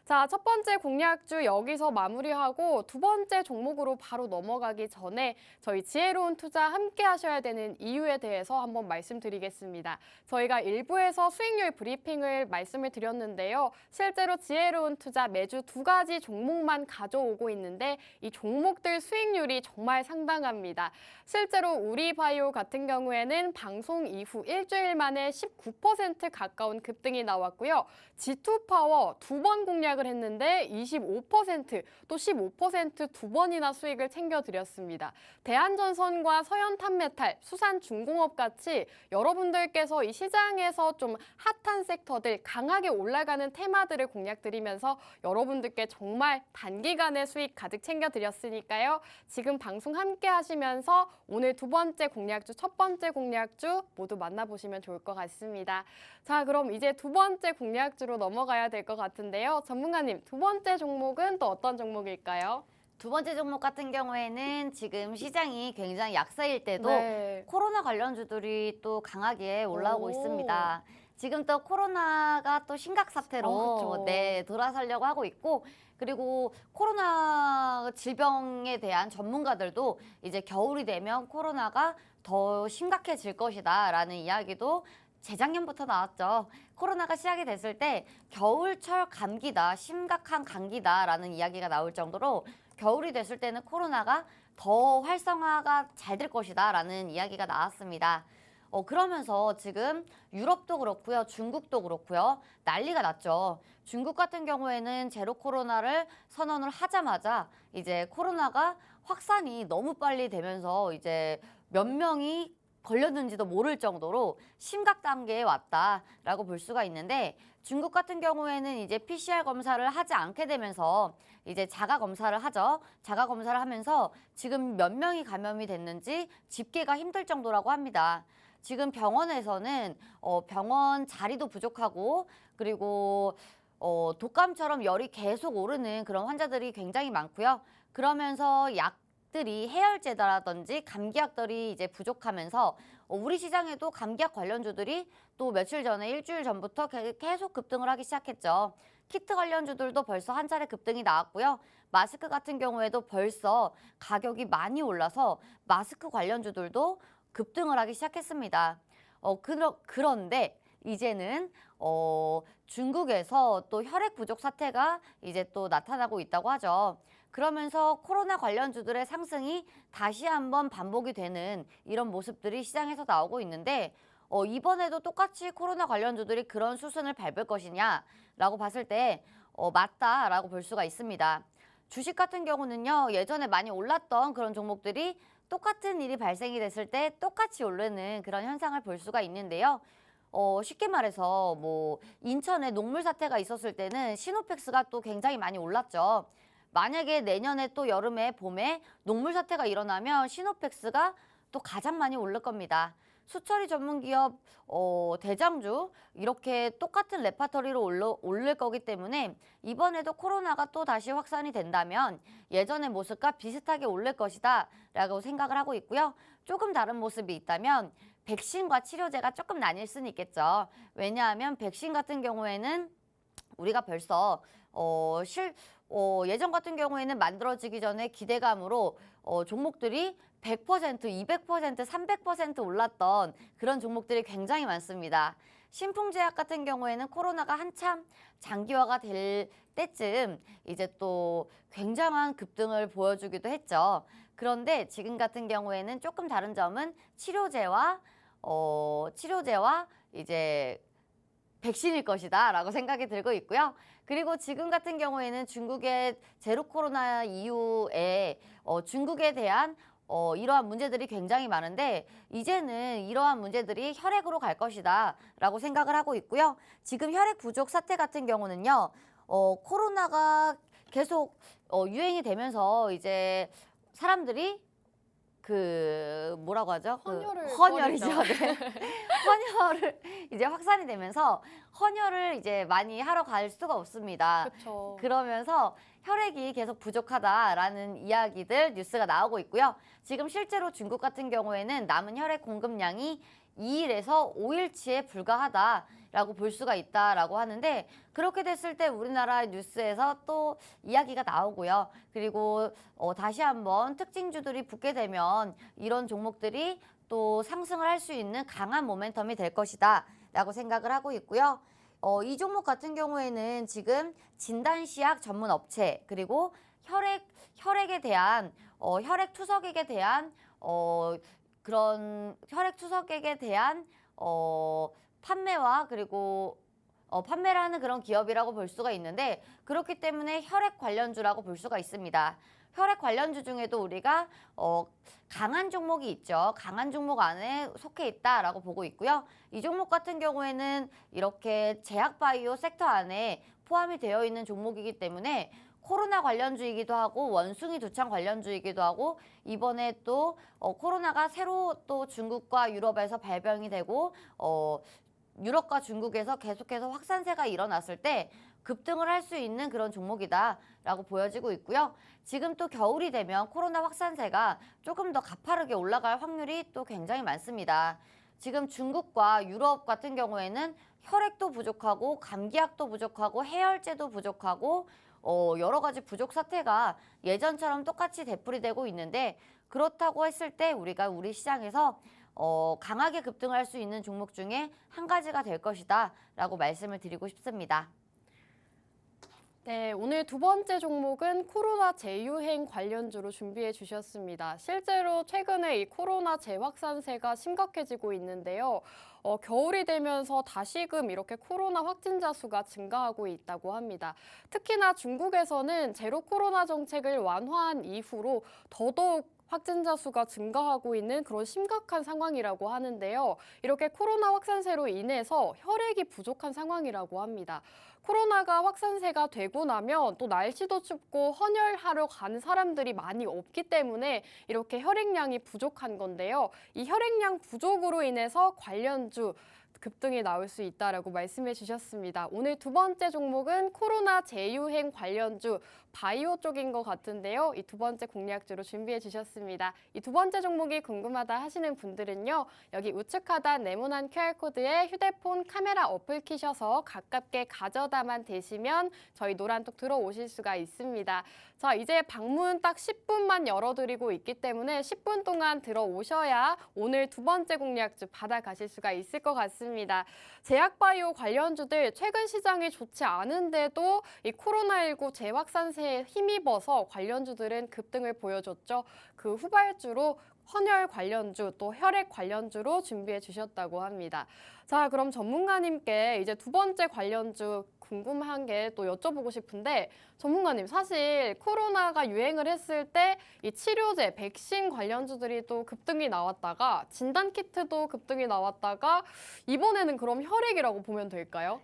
자, 첫 번째 공략주 여기서 마무리하고 두 번째 종목으로 바로 넘어가기 전에 저희 지혜로운 투자 함께 하셔야 되는 이유에 대해서 한번 말씀드리겠습니다. 저희가 일부에서 수익률 브리핑을 말씀을 드렸는데요. 실제로 지혜로운 투자 매주 2가지 종목만 가져오고 있는데 이 종목들 수익률이 정말 상당합니다. 실제로 우리바이오 같은 경우에는 방송 이후 일주일 만에 19% 가까운 급등이 나왔고요. G2파워 2번 공략을 했는데 25%, 또 15% 2번이나 수익을 챙겨드렸습니다. 대한전선과 서현탄메탈, 수산중공업 같이 여러분들께서 이 시장에서 좀 핫한 섹터들, 강하게 올라가는 테마들을 공략드리면서 여러분들께 정말 단기간에 수익 가득 챙겨드렸으니까요. 지금 방송 함께 하시면서 오늘 두 번째 공략주, 첫 번째 공략주 모두 만나보시면 좋을 것 같습니다. 자, 그럼 이제 두 번째 공략주로 넘어가야 될 것 같은데요. 전문가님, 두 번째 종목은 또 어떤 종목일까요? 두 번째 종목 같은 경우에는 지금 시장이 굉장히 약세일 때도 네. 코로나 관련주들이 또 강하게 올라오고 오. 있습니다. 지금 또 코로나가 또 심각 사태로 그쵸. 네, 돌아서려고 하고 있고 그리고 코로나 질병에 대한 전문가들도 이제 겨울이 되면 코로나가 더 심각해질 것이다라는 이야기도 재작년부터 나왔죠. 코로나가 시작이 됐을 때 겨울철 감기다, 심각한 감기다라는 이야기가 나올 정도로 겨울이 됐을 때는 코로나가 더 활성화가 잘 될 것이다라는 이야기가 나왔습니다. 그러면서 지금 유럽도 그렇고요, 중국도 그렇고요, 난리가 났죠. 중국 같은 경우에는 제로 코로나를 선언을 하자마자 이제 코로나가 확산이 너무 빨리 되면서 이제 몇 명이 걸렸는지도 모를 정도로 심각 단계에 왔다라고 볼 수가 있는데 중국 같은 경우에는 이제 PCR 검사를 하지 않게 되면서 이제 자가 검사를 하죠. 자가 검사를 하면서 지금 몇 명이 감염이 됐는지 집계가 힘들 정도라고 합니다. 지금 병원에서는 병원 자리도 부족하고 그리고 독감처럼 열이 계속 오르는 그런 환자들이 굉장히 많고요. 그러면서 약들이 해열제라든지 감기약들이 이제 부족하면서 우리 시장에도 감기약 관련주들이 또 며칠 전에 일주일 전부터 계속 급등을 하기 시작했죠. 키트 관련주들도 벌써 한 차례 급등이 나왔고요. 마스크 같은 경우에도 벌써 가격이 많이 올라서 마스크 관련주들도 급등을 하기 시작했습니다. 그런데 이제는 중국에서 또 혈액 부족 사태가 이제 또 나타나고 있다고 하죠. 그러면서 코로나 관련주들의 상승이 다시 한번 반복이 되는 이런 모습들이 시장에서 나오고 있는데 이번에도 똑같이 코로나 관련주들이 그런 수순을 밟을 것이냐라고 봤을 때 맞다라고 볼 수가 있습니다. 주식 같은 경우는요, 예전에 많이 올랐던 그런 종목들이 똑같은 일이 발생이 됐을 때 똑같이 오르는 그런 현상을 볼 수가 있는데요. 쉽게 말해서 뭐 인천에 녹물 사태가 있었을 때는 시노펙스가 또 굉장히 많이 올랐죠. 만약에 내년에 또 여름에 봄에 녹물 사태가 일어나면 시노펙스가 또 가장 많이 오를 겁니다. 수처리 전문 기업 대장주 이렇게 똑같은 레파토리로 오를 거기 때문에 이번에도 코로나가 또 다시 확산이 된다면 예전의 모습과 비슷하게 오를 것이다 라고 생각을 하고 있고요. 조금 다른 모습이 있다면 백신과 치료제가 조금 나뉠 수는 있겠죠. 왜냐하면 백신 같은 경우에는 우리가 벌써 예전 같은 경우에는 만들어지기 전에 기대감으로 종목들이 100%, 200%, 300% 올랐던 그런 종목들이 굉장히 많습니다. 신풍제약 같은 경우에는 코로나가 한참 장기화가 될 때쯤 이제 또 굉장한 급등을 보여주기도 했죠. 그런데 지금 같은 경우에는 조금 다른 점은 치료제와 이제 백신일 것이다 라고 생각이 들고 있고요. 그리고 지금 같은 경우에는 중국의 제로 코로나 이후에 중국에 대한 이러한 문제들이 굉장히 많은데 이제는 이러한 문제들이 혈액으로 갈 것이다 라고 생각을 하고 있고요. 지금 혈액 부족 사태 같은 경우는요. 코로나가 계속 유행이 되면서 이제 사람들이 뭐라고 하죠? 헌혈이죠. 네. 헌혈을 이제 확산이 되면서 헌혈을 이제 많이 하러 갈 수가 없습니다. 그렇죠. 그러면서 혈액이 계속 부족하다라는 이야기들 뉴스가 나오고 있고요. 지금 실제로 중국 같은 경우에는 남은 혈액 공급량이 2일에서 5일치에 불과하다라고 볼 수가 있다라고 하는데 그렇게 됐을 때 우리나라 뉴스에서 또 이야기가 나오고요. 그리고 다시 한번 특징주들이 붙게 되면 이런 종목들이 또 상승을 할 수 있는 강한 모멘텀이 될 것이다 라고 생각을 하고 있고요. 이 종목 같은 경우에는 지금 진단시약 전문 업체 그리고 혈액에 대한 혈액 투석액에 대한 그런 혈액 투석액에 대한 판매와 그리고 판매를 하는 그런 기업이라고 볼 수가 있는데 그렇기 때문에 혈액 관련주라고 볼 수가 있습니다. 혈액 관련주 중에도 우리가 강한 종목이 있죠. 강한 종목 안에 속해 있다라고 보고 있고요. 이 종목 같은 경우에는 이렇게 제약바이오 섹터 안에 포함이 되어 있는 종목이기 때문에 코로나 관련주이기도 하고 원숭이 두창 관련주이기도 하고 이번에 또 코로나가 새로 또 중국과 유럽에서 발병이 되고 유럽과 중국에서 계속해서 확산세가 일어났을 때 급등을 할 수 있는 그런 종목이다라고 보여지고 있고요. 지금 또 겨울이 되면 코로나 확산세가 조금 더 가파르게 올라갈 확률이 또 굉장히 많습니다. 지금 중국과 유럽 같은 경우에는 혈액도 부족하고 감기약도 부족하고 해열제도 부족하고 여러 가지 부족 사태가 예전처럼 똑같이 되풀이되고 있는데 그렇다고 했을 때 우리가 우리 시장에서 강하게 급등할 수 있는 종목 중에 한 가지가 될 것이다 라고 말씀을 드리고 싶습니다. 네, 오늘 두 번째 종목은 코로나 재유행 관련주로 준비해 주셨습니다. 실제로 최근에 이 코로나 재확산세가 심각해지고 있는데요. 겨울이 되면서 다시금 이렇게 코로나 확진자 수가 증가하고 있다고 합니다. 특히나 중국에서는 제로 코로나 정책을 완화한 이후로 더더욱 확진자 수가 증가하고 있는 그런 심각한 상황이라고 하는데요. 이렇게 코로나 확산세로 인해서 혈액이 부족한 상황이라고 합니다. 코로나가 확산세가 되고 나면 또 날씨도 춥고 헌혈하러 가는 사람들이 많이 없기 때문에 이렇게 혈액량이 부족한 건데요. 이 혈액량 부족으로 인해서 관련주 급등이 나올 수 있다라고 말씀해 주셨습니다. 오늘 두 번째 종목은 코로나 재유행 관련주 바이오 쪽인 것 같은데요. 이 두 번째 공략주로 준비해 주셨습니다. 이 두 번째 종목이 궁금하다 하시는 분들은요. 여기 우측 하단 네모난 QR코드에 휴대폰 카메라 어플 키셔서 가깝게 가져다만 대시면 저희 노란톡 들어오실 수가 있습니다. 자, 이제 방문 딱 10분만 열어드리고 있기 때문에 10분 동안 들어오셔야 오늘 두 번째 공략주 받아가실 수가 있을 것 같습니다. 제약바이오 관련주들 최근 시장이 좋지 않은데도 이 코로나19 재확산세에 힘입어서 관련주들은 급등을 보여줬죠. 그 후발주로 헌혈 관련주 또 혈액 관련주로 준비해 주셨다고 합니다. 자, 그럼 전문가님께 이제 두 번째 관련주 궁금한 게 또 여쭤보고 싶은데 전문가님 사실 코로나가 유행을 했을 때 이 치료제, 백신 관련주들이 또 급등이 나왔다가 진단키트도 급등이 나왔다가 이번에는 그럼 혈액이라고 보면 될까요?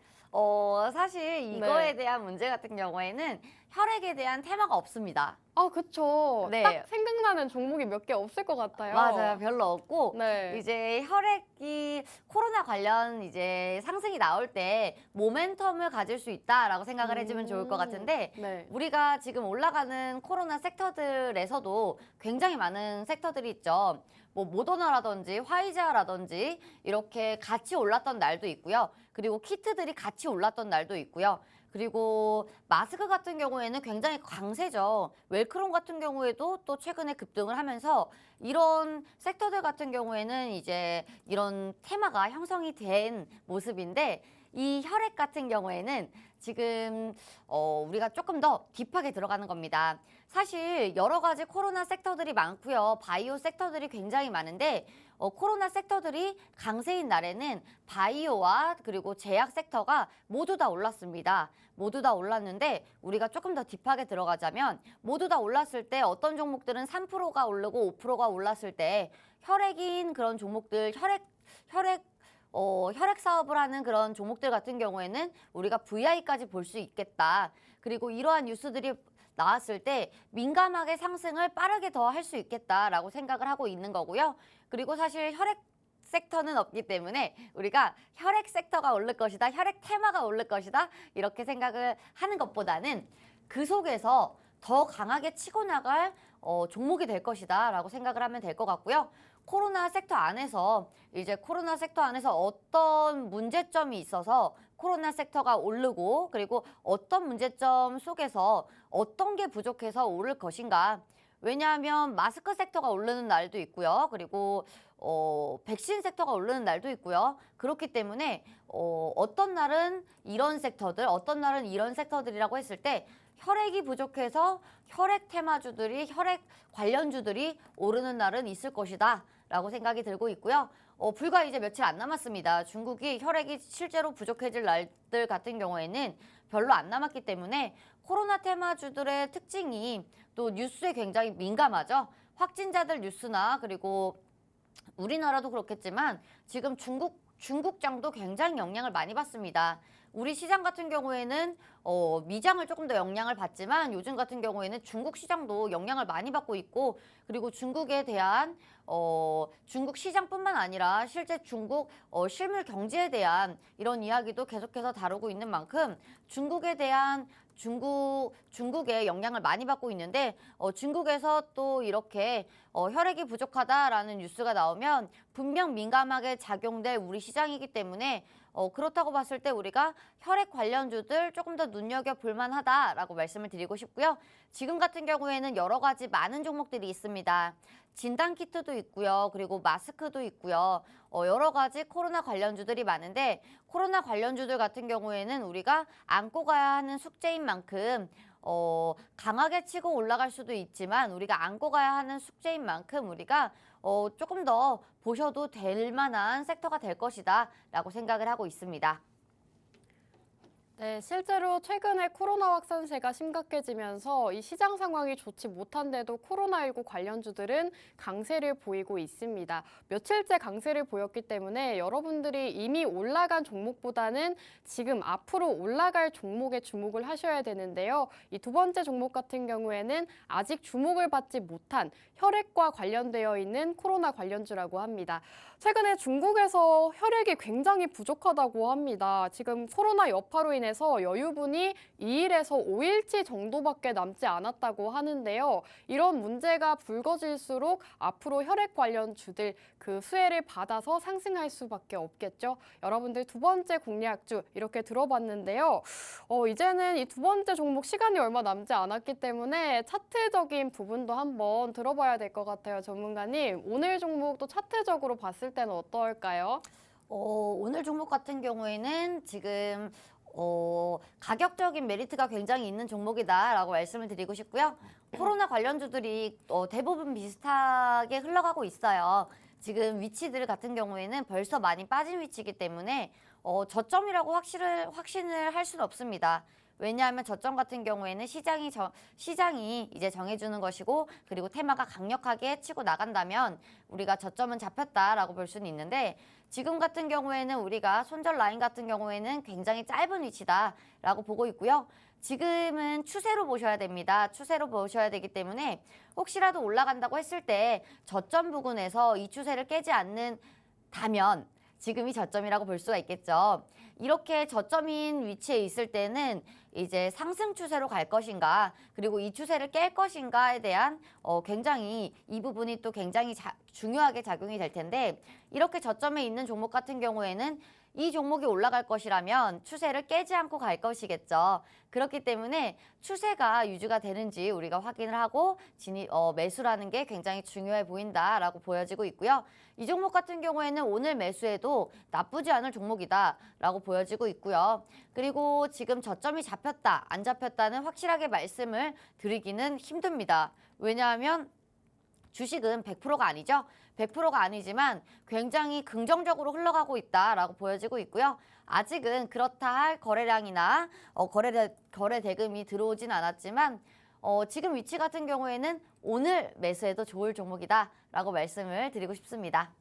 사실 이거에 대한 문제 같은 경우에는 혈액에 대한 테마가 없습니다. 아, 그쵸. 네. 딱 생각나는 종목이 몇 개 없을 것 같아요. 맞아요. 별로 없고 네. 이제 혈액이 코로나 관련 이제 상승이 나올 때 모멘텀을 가질 수 있다라고 생각을 해주면 좋을 것 같은데 네. 우리가 지금 올라가는 코로나 섹터들에서도 굉장히 많은 섹터들이 있죠. 뭐 모더나라든지 화이자라든지 이렇게 같이 올랐던 날도 있고요. 그리고 키트들이 같이 올랐던 날도 있고요. 그리고 마스크 같은 경우에는 굉장히 강세죠. 웰크롬 같은 경우에도 또 최근에 급등을 하면서 이런 섹터들 같은 경우에는 이제 이런 테마가 형성이 된 모습인데 이 혈액 같은 경우에는 지금 우리가 조금 더 딥하게 들어가는 겁니다. 사실 여러 가지 코로나 섹터들이 많고요. 바이오 섹터들이 굉장히 많은데 코로나 섹터들이 강세인 날에는 바이오와 그리고 제약 섹터가 모두 다 올랐습니다. 모두 다 올랐는데 우리가 조금 더 딥하게 들어가자면 모두 다 올랐을 때 어떤 종목들은 3%가 오르고 5%가 올랐을 때 혈액인 그런 종목들, 혈액 사업을 하는 그런 종목들 같은 경우에는 우리가 VI까지 볼 수 있겠다. 그리고 이러한 뉴스들이 나왔을 때 민감하게 상승을 빠르게 더 할 수 있겠다라고 생각을 하고 있는 거고요. 그리고 사실 혈액 섹터는 없기 때문에 우리가 혈액 섹터가 오를 것이다, 혈액 테마가 오를 것이다 이렇게 생각을 하는 것보다는 그 속에서 더 강하게 치고 나갈 종목이 될 것이다 라고 생각을 하면 될 것 같고요. 코로나 섹터 안에서 어떤 문제점이 있어서 코로나 섹터가 오르고 그리고 어떤 문제점 속에서 어떤 게 부족해서 오를 것인가. 왜냐하면 마스크 섹터가 오르는 날도 있고요. 그리고 백신 섹터가 오르는 날도 있고요. 그렇기 때문에 어떤 날은 이런 섹터들, 어떤 날은 이런 섹터들이라고 했을 때 혈액이 부족해서 혈액 테마주들이, 혈액 관련주들이 오르는 날은 있을 것이다 라고 생각이 들고 있고요. 불과 이제 며칠 안 남았습니다. 중국이 혈액이 실제로 부족해질 날들 같은 경우에는 별로 안 남았기 때문에 코로나 테마주들의 특징이 또 뉴스에 굉장히 민감하죠. 확진자들 뉴스나 그리고 우리나라도 그렇겠지만 지금 중국장도 굉장히 영향을 많이 받습니다. 우리 시장 같은 경우에는 미장을 조금 더 영향을 받지만 요즘 같은 경우에는 중국 시장도 영향을 많이 받고 있고 그리고 중국에 대한 중국 시장뿐만 아니라 실제 중국 실물 경제에 대한 이런 이야기도 계속해서 다루고 있는 만큼 중국에 대한 중국의 영향을 많이 받고 있는데 중국에서 또 이렇게 혈액이 부족하다라는 뉴스가 나오면 분명 민감하게 작용될 우리 시장이기 때문에 그렇다고 봤을 때 우리가 혈액 관련주들 조금 더 눈여겨볼 만하다라고 말씀을 드리고 싶고요. 지금 같은 경우에는 여러 가지 많은 종목들이 있습니다. 진단키트도 있고요. 그리고 마스크도 있고요. 여러 가지 코로나 관련주들이 많은데 코로나 관련주들 같은 경우에는 우리가 안고 가야 하는 숙제인 만큼 강하게 치고 올라갈 수도 있지만 우리가 안고 가야 하는 숙제인 만큼 우리가 조금 더 보셔도 될 만한 섹터가 될 것이다 라고 생각을 하고 있습니다. 네, 실제로 최근에 코로나 확산세가 심각해지면서 이 시장 상황이 좋지 못한데도 코로나19 관련주들은 강세를 보이고 있습니다. 며칠째 강세를 보였기 때문에 여러분들이 이미 올라간 종목보다는 지금 앞으로 올라갈 종목에 주목을 하셔야 되는데요. 이 두 번째 종목 같은 경우에는 아직 주목을 받지 못한 혈액과 관련되어 있는 코로나 관련주라고 합니다. 최근에 중국에서 혈액이 굉장히 부족하다고 합니다. 지금 코로나 여파로 인해서 여유분이 2일에서 5일치 정도밖에 남지 않았다고 하는데요. 이런 문제가 불거질수록 앞으로 혈액 관련 주들 그 수혜를 받아서 상승할 수밖에 없겠죠. 여러분들 두 번째 공략주 이렇게 들어봤는데요. 이제는 이 두 번째 종목 시간이 얼마 남지 않았기 때문에 차트적인 부분도 한번 들어봐야 될 것 같아요, 전문가님. 오늘 종목도 차트적으로 봤을 때는 어떨까요? 오늘 종목 같은 경우에는 지금 가격적인 메리트가 굉장히 있는 종목이다라고 말씀을 드리고 싶고요. 코로나 관련주들이 대부분 비슷하게 흘러가고 있어요. 지금 위치들 같은 경우에는 벌써 많이 빠진 위치이기 때문에 저점이라고 확신을 할 수는 없습니다. 왜냐하면 저점 같은 경우에는 시장이 이제 정해주는 것이고 그리고 테마가 강력하게 치고 나간다면 우리가 저점은 잡혔다라고 볼 수는 있는데 지금 같은 경우에는 우리가 손절 라인 같은 경우에는 굉장히 짧은 위치다라고 보고 있고요. 지금은 추세로 보셔야 됩니다. 추세로 보셔야 되기 때문에 혹시라도 올라간다고 했을 때 저점 부근에서 이 추세를 깨지 않는다면 지금이 저점이라고 볼 수가 있겠죠. 이렇게 저점인 위치에 있을 때는 이제 상승 추세로 갈 것인가 그리고 이 추세를 깰 것인가에 대한 굉장히 이 부분이 또 굉장히 중요하게 작용이 될 텐데 이렇게 저점에 있는 종목 같은 경우에는 이 종목이 올라갈 것이라면 추세를 깨지 않고 갈 것이겠죠. 그렇기 때문에 추세가 유지가 되는지 우리가 확인을 하고 매수라는 게 굉장히 중요해 보인다라고 보여지고 있고요. 이 종목 같은 경우에는 오늘 매수해도 나쁘지 않을 종목이다라고 보여지고 있고요. 그리고 지금 저점이 잡혔다, 안 잡혔다는 확실하게 말씀을 드리기는 힘듭니다. 왜냐하면 주식은 100%가 아니죠. 100%가 아니지만 굉장히 긍정적으로 흘러가고 있다라고 보여지고 있고요. 아직은 그렇다 할 거래량이나 거래 대금이 들어오진 않았지만 지금 위치 같은 경우에는 오늘 매수해도 좋을 종목이다라고 말씀을 드리고 싶습니다.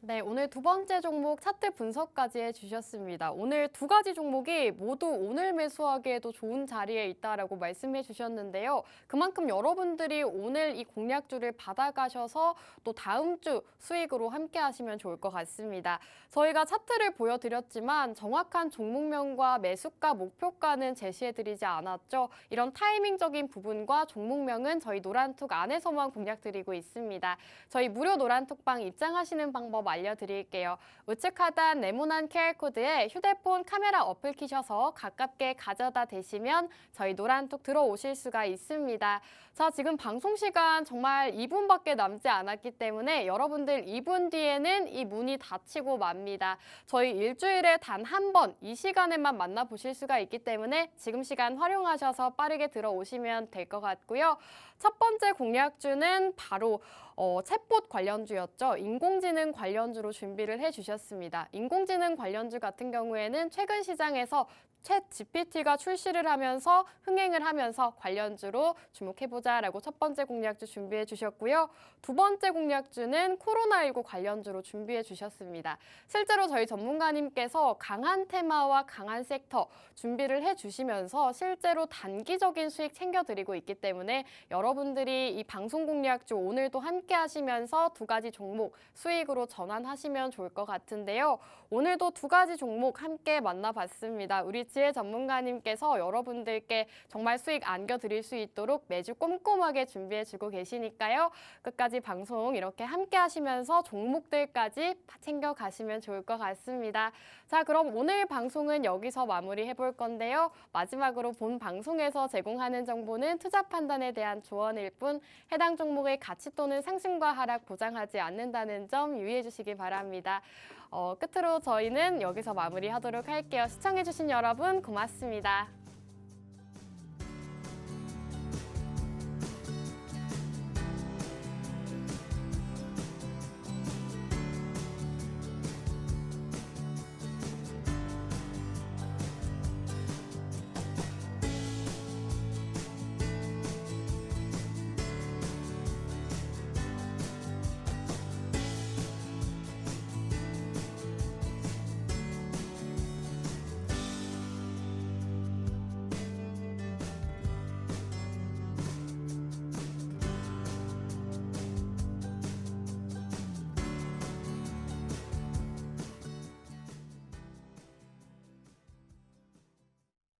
네, 오늘 두 번째 종목 차트 분석까지 해주셨습니다. 오늘 두 가지 종목이 모두 오늘 매수하기에도 좋은 자리에 있다라고 말씀해 주셨는데요. 그만큼 여러분들이 오늘 이 공략주를 받아가셔서 또 다음 주 수익으로 함께 하시면 좋을 것 같습니다. 저희가 차트를 보여드렸지만 정확한 종목명과 매수가, 목표가는 제시해드리지 않았죠. 이런 타이밍적인 부분과 종목명은 저희 노란톡 안에서만 공략드리고 있습니다. 저희 무료 노란톡방 입장하시는 방법 알려드릴게요. 우측 하단 네모난 QR코드에 휴대폰 카메라 어플 키셔서 가깝게 가져다 대시면 저희 노란톡 들어오실 수가 있습니다. 자, 지금 방송 시간 정말 2분밖에 남지 않았기 때문에 여러분들 2분 뒤에는 이 문이 닫히고 맙니다. 저희 일주일에 단 한 번 이 시간에만 만나보실 수가 있기 때문에 지금 시간 활용하셔서 빠르게 들어오시면 될 것 같고요. 첫 번째 공략주는 바로 챗봇 관련주였죠. 인공지능 관련주로 준비를 해주셨습니다. 인공지능 관련주 같은 경우에는 최근 시장에서 챗 GPT가 출시를 하면서 흥행을 하면서 관련주로 주목해보자라고 첫 번째 공략주 준비해 주셨고요. 두 번째 공략주는 코로나19 관련주로 준비해 주셨습니다. 실제로 저희 전문가님께서 강한 테마와 강한 섹터 준비를 해주시면서 실제로 단기적인 수익 챙겨드리고 있기 때문에 여러분들이 이 방송 공략주 오늘도 함께 하시면서 두 가지 종목 수익으로 전환하시면 좋을 것 같은데요. 오늘도 두 가지 종목 함께 만나봤습니다. 우리 지혜 전문가님께서 여러분들께 정말 수익 안겨드릴 수 있도록 매주 꼼꼼하게 준비해주고 계시니까요. 끝까지 방송 이렇게 함께 하시면서 종목들까지 챙겨가시면 좋을 것 같습니다. 자, 그럼 오늘 방송은 여기서 마무리해볼 건데요. 마지막으로 본 방송에서 제공하는 정보는 투자 판단에 대한 조언일 뿐 해당 종목의 가치 또는 상승과 하락 보장하지 않는다는 점 유의해 주시기 바랍니다. 끝으로 저희는 여기서 마무리하도록 할게요. 시청해주신 여러분 고맙습니다.